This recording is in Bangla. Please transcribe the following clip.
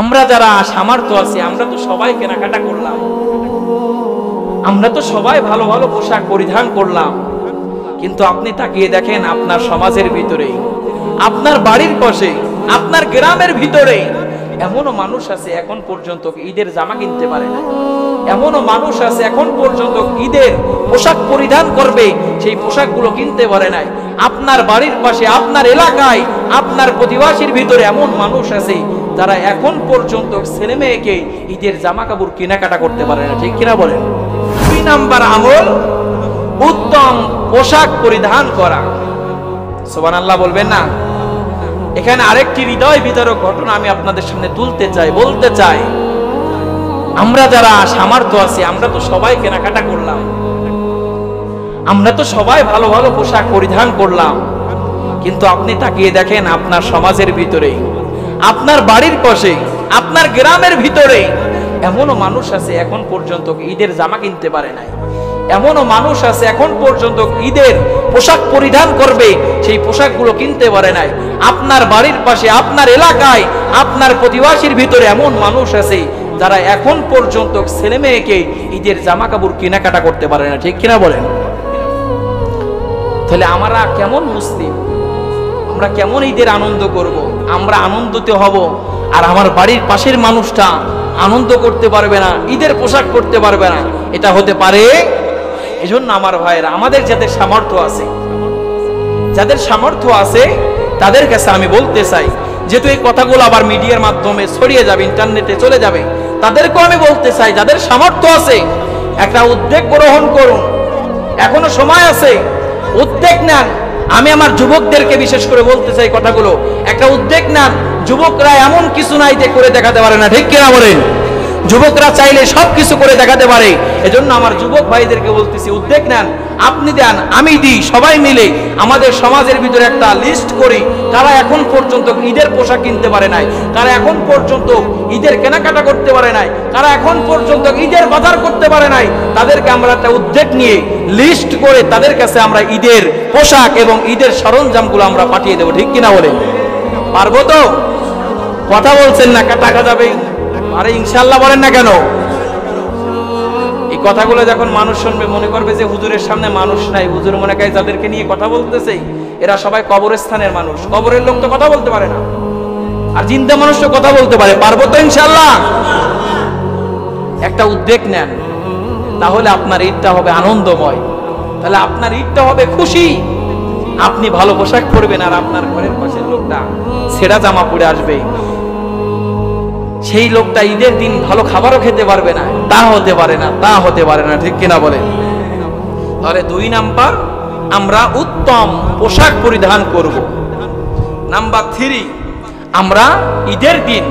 আমরা যারা সামর্থ্য আছি আমরা তো সবাই কেনাকাটা করলাম, আমরা তো সবাই ভালো ভালো পোশাক পরিধান করলাম, কিন্তু আপনি তাকিয়ে দেখেন আপনার সমাজের ভিতরে, আপনার বাড়ির পাশে, আপনার গ্রামের ভিতরে এমনও মানুষ আছে এখন পর্যন্ত ঈদের জামা কিনতে পারে না। এমনও মানুষ আছে এখন পর্যন্ত ঈদের পোশাক পরিধান করবে, সেই পোশাকগুলো কিনতে পারে নাই। আপনার বাড়ির পাশে, আপনার এলাকায়, আপনার প্রতিবেশীর ভিতরে এমন মানুষ আছে যারা এখন পর্যন্ত ছেলে মেয়েকে ঈদের জামা কাপড় কেনাকাটা করতে পারে না। ঠিক কিনা বলেন? 2 নাম্বার আমল উত্তম পোশাক পরিধান করা। সুবহানাল্লাহ বলবেন না? এখানে আরেকটি হৃদয় বিদারক ঘটনা আমি আপনাদের সামনে তুলতে চাই, বলতে চাই। আমরা যারা সামর্থ্য আছি আমরা তো সবাই কেনাকাটা করলাম, আমরা তো সবাই ভালো ভালো পোশাক পরিধান করলাম, কিন্তু আপনি তাকিয়ে দেখেন আপনার সমাজের ভিতরে, আপনার বাড়ির পাশে, আপনার গ্রামের ভিতরে এমনও মানুষ আছে এখন পর্যন্ত ঈদের জামা কিনতে পারে নাই। এমনও মানুষ আছে এখন পর্যন্ত ঈদের পোশাক পরিধান করবে, সেই পোশাকগুলো কিনতে পারে নাই। আপনার বাড়ির পাশে, আপনার এলাকায়, আপনার প্রতিবেশীর ভিতরে এমন মানুষ আছে যারা এখন পর্যন্ত ছেলে মেয়েকে ঈদের জামা কাপড় কেনাকাটা করতে পারে না। ঠিক কিনা বলেন? তাহলে আমরা কেমন মুসলিম, আমরা কেমন ঈদের আনন্দ করব? আমরা আনন্দিত হব আর আমার বাড়ির পাশের মানুষটা আনন্দ করতে পারবে না, ঈদের পোশাক পরতে পারবে না, এটা হতে পারে? এজন্য আমার ভাইয়েরা, আমাদের যাদের সামর্থ্য আছে, যাদের সামর্থ্য আছে তাদের কাছে আমি বলতে চাই, যেহেতু এই কথাগুলো আবার মিডিয়ার মাধ্যমে ছড়িয়ে যাবে, ইন্টারনেটে চলে যাবে, তাদেরকেও আমি বলতে চাই যাদের সামর্থ্য আছে একটা উদ্যোগ গ্রহণ করুন, এখনো সময় আছে, উদ্যোগ নেন। আমি আমার যুবকদেরকে বিশেষ করে বলতে চাই কথাগুলো, একটা উদ্যোগ নেন। যুবকরা এমন কিছু নাই যে করে দেখাতে পারে না। ঠিক কিনা বলেন? যুবকরা চাইলে সবকিছু করে দেখাতে পারে। এজন্য আমার যুবক ভাইদেরকে বলতেছি, উদ্যোগ নেন, আপনি দেন, আমি দিই, সবাই মিলে আমাদের সমাজের ভিতরে একটা লিস্ট করি কারা এখন পর্যন্ত ঈদের পোশাক কিনতে পারে নাই, কারা এখন পর্যন্ত ঈদের কেনাকাটা করতে পারে নাই, কারা এখন পর্যন্ত ঈদের বাজার করতে পারে নাই, তাদেরকে আমরা একটা উদ্যোগ নিয়ে লিস্ট করে তাদের কাছে আমরা ঈদের পোশাক এবং ঈদের সরঞ্জামগুলো আমরা পাঠিয়ে দেবো। ঠিক কিনা বলেন? পারবো তো? কথা বলছেন না, টাকা যাবে? আরে ইনশাআল্লাহ বলেন না কেন? এই কথাগুলো যখন মানুষ শুনবে মনে করবে যে হুজুরের সামনে মানুষ নাই, হুজুর মনে করে যাদেরকে নিয়ে কথা বলতেছে এরা সবাই কবরস্থানের মানুষ, কবরের লোক তো কথা বলতে পারে না, আর জিন্দা মানুষ তো কথা বলতে পারে। পারবো তো ইনশাআল্লাহ? একটা উদ্যোগ নেন, তাহলে আপনার ঈদটা হবে আনন্দময়, তাহলে আপনার ঈদটা হবে খুশি। আপনি ভালো পোশাক পরবেন আর আপনার ঘরের পাশের লোকটা ছেঁড়া জামা পরে আসবে, সেই লোকটা ঈদের দিন ভালো খাবারও খেতে পারবে না, তা হতে পারে না, তা হতে পারে না। ঠিক কিনা বলেন? তাহলে 2 নাম্বার আমরা উত্তম পোশাক পরিধান করব। নাম্বার 3 আমরা ঈদের দিন